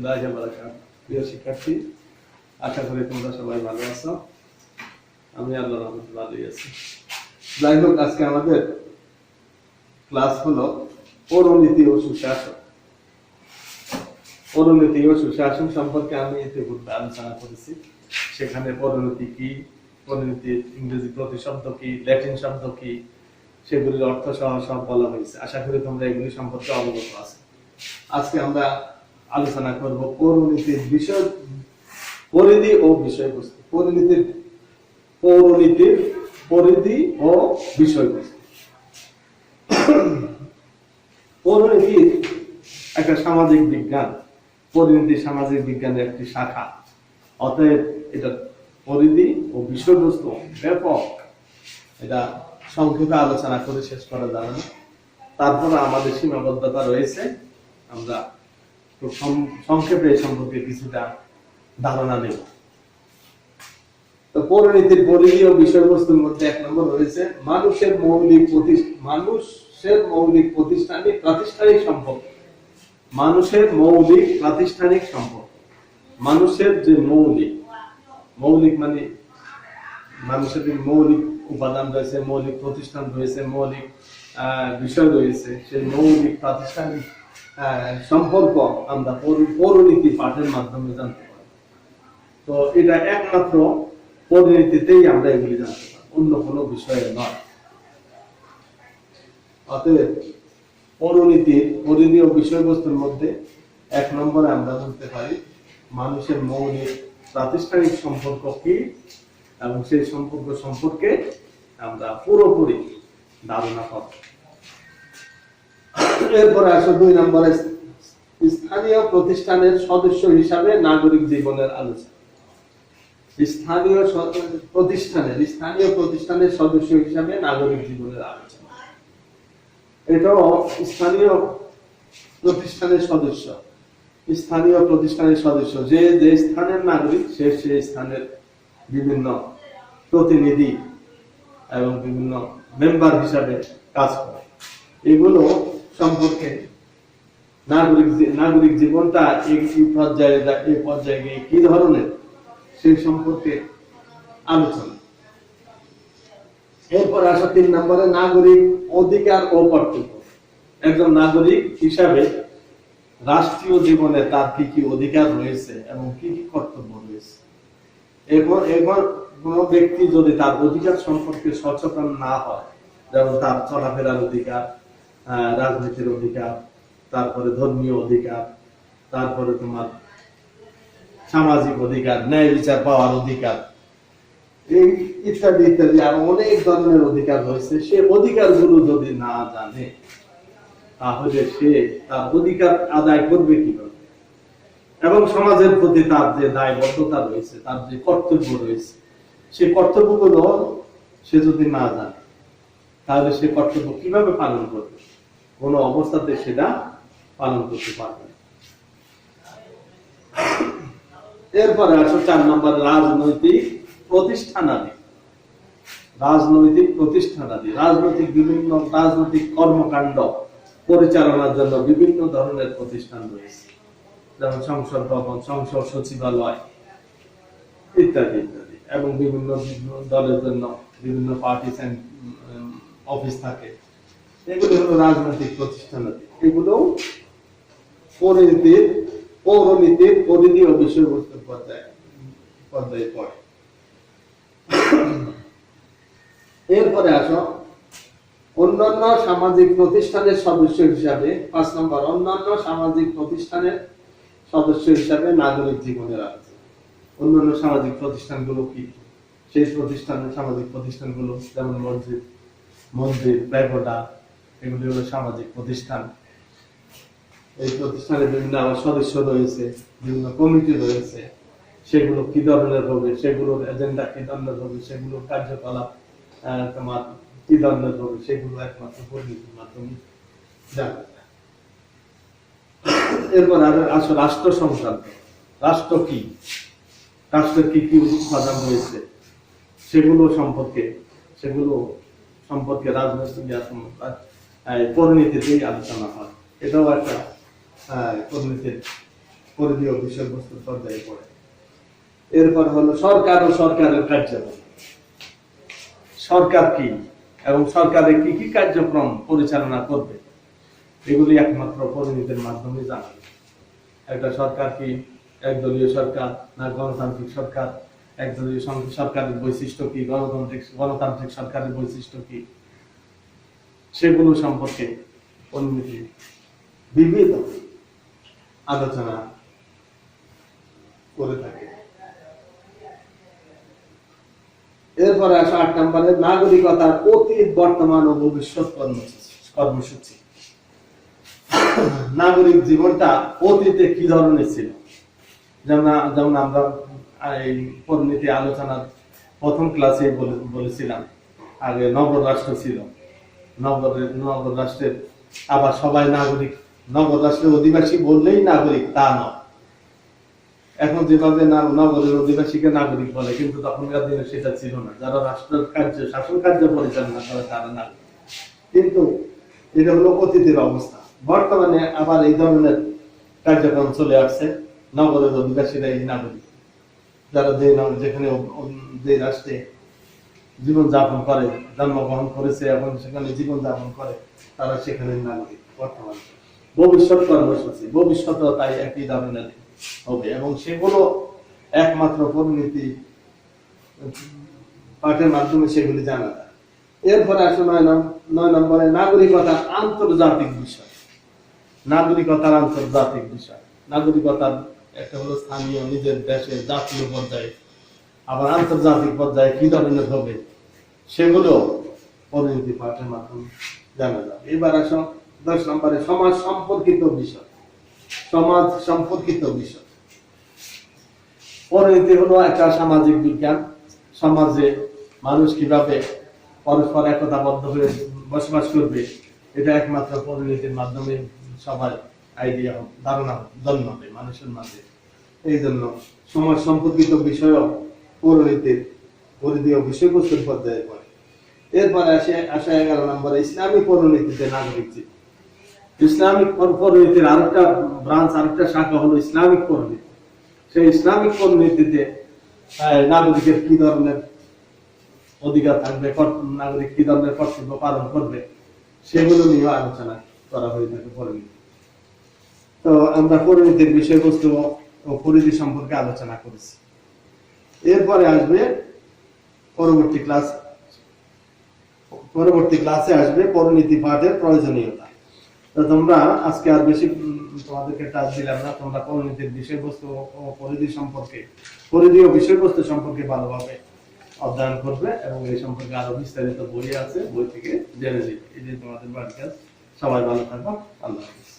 রাহমাতুল্লাহি ওয়া বারাকাতুহু। প্রিয় শিক্ষার্থী, আশা করি তোমরা সবাই ভালো আছো। আমি আল্লাহর রহমতে ভালোই আছি। যাই হোক, আজকে আমাদের ক্লাস হলো পৌরনীতি ও সুশাসন। পৌরনীতি ও সুশাসন সম্পর্কে আমি ইতিপূর্বে আলোচনা করেছি। সেখানে পৌরনীতি কি, পৌরনীতির ইংরেজি প্রতিশব্দ কি, ল্যাটিন শব্দ কি, সেগুলির অর্থ সহ সব বলা হয়েছে। আশা করি তোমরা এগুলি সম্পর্কে অবগত আছো। আজকে আমরা আলোচনা করব পৌরনীতির বিষয়, পরিধি ও বিষয়বস্তু। পৌরনীতির পরিধি ও বিষয়বস্তু। পৌরনীতি একটা সামাজিক বিজ্ঞান। পরিণতি সামাজিক বিজ্ঞানের একটি শাখা। অতএব এটা পরিধি ও বিষয়বস্তু ব্যাপক। এটা সংক্ষেপে আলোচনা করে শেষ করা যাবে না। তারপরে আমাদের সীমাবদ্ধতা রয়েছে। আমরা খুব সংক্ষেপে এই সম্পর্কে কিছুটা ধারণা নেব। তো পৌরনীতির পরিধি ও বিষয়বস্তুর মধ্যে এক নম্বর রয়েছে মানুষের মৌলিক প্রাতিষ্ঠানিক সম্পর্ক। মানুষের মৌলিক প্রাতিষ্ঠানিক সম্পর্ক। মানুষের যে মৌলিক মানে মানুষের যে মৌলিক উপাদান রয়েছে, মৌলিক প্রতিষ্ঠান রয়েছে, মৌলিক বিষয় রয়েছে, সেই মৌলিক প্রাতিষ্ঠানিক সম্পর্ক আমরা পৌরনীতি পাঠের মাধ্যমে জানতে পারি। তো এটা একমাত্র পরিণতিতেই আমরা এগুলি জানতে পারি, অন্য কোনো বিষয়ে নয়। অতএব পৌরনীতির পরিধি ও বিষয়বস্তুর মধ্যে এক নম্বরে আমরা বলতে পারি মানুষের মৌলিক প্রাতিষ্ঠানিক সম্পর্ক কি, এবং সেই সম্পর্ক সম্পর্কে আমরা পুরোপুরি ধারণা পাব। এরপরে আসো 2 নম্বরে স্থানীয় প্রতিষ্ঠানের সদস্য হিসাবে নাগরিক জীবনের আলোচনা। স্থানীয় প্রতিষ্ঠানের সদস্য হিসাবে নাগরিক জীবনের আলোচনা। এটাও স্থানীয় প্রতিষ্ঠানের সদস্য যে স্থানের নাগরিক, সে স্থানের বিভিন্ন প্রতিনিধি এবং বিভিন্ন মেম্বার হিসাবে কাজ করে। এগুলো সম্পর্কে নাগরিক জীবনটা এই পর্যায়ে কি ধরনের, সেই সম্পর্কে আলোচনা। এরপর আসা 3 নম্বরে নাগরিক অধিকার ও কর্তব্য। একজন নাগরিক হিসাবে রাষ্ট্রীয় জীবনে তার কি কি অধিকার রয়েছে এবং কি কি কর্তব্য রয়েছে। এরপর কোন ব্যক্তি যদি তার অধিকার সম্পর্কে সচেতন না হয়, যেমন তার চলাফেরার অধিকার, রাজনীতির অধিকার, তারপরে ধর্মীয় অধিকার, তারপরে তোমার সামাজিক অধিকার, ন্যায় বিচার পাওয়ার অধিকার, এই ইত্যাদি ইত্যাদি আর অনেক ধরনের অধিকার রয়েছে। সে অধিকারগুলো যদি না জানে, তাহলে সে তার অধিকার আদায় করবে কিভাবে, এবং সমাজের প্রতি তার যে দায়বদ্ধতা রয়েছে, তার যে কর্তব্য রয়েছে, সেই কর্তব্যগুলো সে যদি না জানে, তাহলে সে কর্তব্য কিভাবে পালন করবে? কোন অবস্থাতে সেটা পালন করতে পারবে না। এরপরে আসো 4 নম্বর রাজনৈতিক প্রতিষ্ঠানাদি। রাজনৈতিক কর্মকাণ্ড পরিচালনার জন্য বিভিন্ন ধরনের প্রতিষ্ঠান রয়েছে, যেমন সংসদ ভবন, সংসদ সচিবালয় ইত্যাদি ইত্যাদি, এবং বিভিন্ন দলের জন্য বিভিন্ন পার্টি অফিস থাকে। এগুলো হলো রাজনৈতিক প্রতিষ্ঠানাদি। এগুলো পৌরনীতির পরিধি ও বিষয়বস্তুর পর্যায়ে পড়ে। এরপরে আসো অন্যান্য সামাজিক প্রতিষ্ঠানের সদস্য হিসাবে 5 নম্বর অন্যান্য সামাজিক প্রতিষ্ঠানের সদস্য হিসাবে নাগরিক জীবনের আলোচনা। অন্যান্য সামাজিক প্রতিষ্ঠানগুলো কি? সেই সামাজিক প্রতিষ্ঠানগুলো যেমন মসজিদ, প্যাগোডা, এগুলি হলো সামাজিক প্রতিষ্ঠান। এই প্রতিষ্ঠানে বিভিন্ন সদস্য রয়েছে, বিভিন্ন কমিটি রয়েছে। সেগুলো কি ধরনের হবে, সেগুলোর এজেন্ডা কি ধরনের হবে, সেগুলোর কার্যকলাপ তোমার কি ধরনের হবে, সেগুলো একমাত্র পরিণতির মাধ্যমে জানা যায়। এরপর আসো রাষ্ট্র সংক্রান্ত। রাষ্ট্র কি, রাষ্ট্রের কি কি উপাদান রয়েছে, সেগুলো সম্পর্কে রাজনৈতিক পরিণতিতেই আলোচনা হয়। এটাও একটা পরিধীয় বিষয়বস্তুর পর্যায়ে পড়ে। এরপর হলো সরকার ও সরকারের কার্যক্রম। সরকার কি এবং সরকারের কি কি কার্যক্রম পরিচালনা করবে, এগুলি একমাত্র পরিণতির মাধ্যমে জানা যায়। একটা সরকার কি একদলীয় সরকার না গণতান্ত্রিক সরকার, একদলীয় সরকারের বৈশিষ্ট্য কি, গণতান্ত্রিক সরকারের বৈশিষ্ট্য কি, সেগুলো সম্পর্কে পরিণতি বিবিধ আলোচনা করে থাকে। এরপরে আসো ৮ নম্বরে নাগরিকতার অতীত, বর্তমান ও ভবিষ্যৎ কর্মসূচি। নাগরিক জীবনটা অতীতে কি ধরনের ছিল, যেমন আমরা এই পরিণতি আলোচনার প্রথম ক্লাসে বলেছিলাম, আগে নগর রাষ্ট্র ছিল, নগর রাষ্ট্রের আবার সবাই নাগরিক, নগর রাষ্ট্রের অধিবাসী বললেই নাগরিক তা নয়। এখন যেভাবে নগরের অধিবাসীকে নাগরিক বলে, কিন্তু তখনকার দিনে সেটা ছিল না। যারা রাষ্ট্রের কার্য, শাসন কার্য পরিচালনা করে তারা নাগরিক। কিন্তু এটা হলো অতীতের অবস্থা। বর্তমানে আবার এই ধরনের কার্যক্রম চলে আসছে, নগরের অধিবাসীরা এই নাগরিক, যারা যেখানে যে রাষ্ট্রে জীবন যাপন করে, জন্মগ্রহণ করেছে এবং সেখানে জীবন যাপন করে, তারা সেখানে নাগরিক। বর্তমানে ভবিষ্যৎ কর্মসূচি, ভবিষ্যতেও তাই একই ধরনের হবে এবং সেগুলো একমাত্র পরিণতি পাঠের মাধ্যমে সেগুলি জানা যায়। এরপরে আসলে ৯ নম্বরে নাগরিকতার আন্তর্জাতিক বিষয়। নাগরিকতার আন্তর্জাতিক বিষয়, নাগরিকতার একটা হলো স্থানীয় নিজের দেশে, জাতীয় পর্যায়ে, আবার আন্তর্জাতিক পর্যায়ে কি ধরনের হবে সেগুলো পরিণতি পাঠের মাধ্যমে জানা যাবে। এবার আসো ১০ নম্বরে সমাজ সম্পর্কিত বিষয়। সমাজ সম্পর্কিত বিষয়, পরিণতি হলো একটা সামাজিক বিজ্ঞান। সমাজে মানুষ কিভাবে পরস্পর একতাবদ্ধ হয়ে বসবাস করবে, এটা একমাত্র পরিণতির মাধ্যমে সবার আইডিয়া, ধারণা জন্মাবে মানুষের মাঝে। এই জন্য সমাজ সম্পর্কিত বিষয় পরিণতির পরিধীয় বিষয়বস্তুর পর্যায়ে পড়ে। এরপরে আসে ১১ নম্বরে ইসলামিক পরিণতিতে নাগরিক জীবন। ইসলামিক পরিণতির আরেকটা ব্রাঞ্চ, আরেকটা শাখা হলো ইসলামিক পরিণতি। সেই ইসলামিক পরিণতিতে নাগরিকের কি ধরনের অধিকার থাকবে, নাগরিক কি ধরনের কর্তব্য পালন করবে, সেগুলো নিয়ে আলোচনা করা হয়ে থাকে পরিণতি। তো আমরা পরিণতির বিষয়বস্তু ও পরিধি সম্পর্কে আলোচনা করেছি। এরপরে আসবে পরবর্তী ক্লাসে আসবে পরিণতি পাঠের প্রয়োজনীয়তা। তো তোমরা আজকে আর বেশি তোমাদেরকে টাচ দিলাম না, তোমরা পরিণতির বিষয়বস্তু ও পরিধি সম্পর্কে, পরিধি ও বিষয়বস্তু সম্পর্কে ভালোভাবে অধ্যয়ন করবে এবং এই সম্পর্কে আরো বিস্তারিত বই আছে, বই থেকে জেনে নিবে। এই যে তোমাদের বাড়ির কাজ। সবাই ভালো থাকো। আল্লাহ হাফেজ।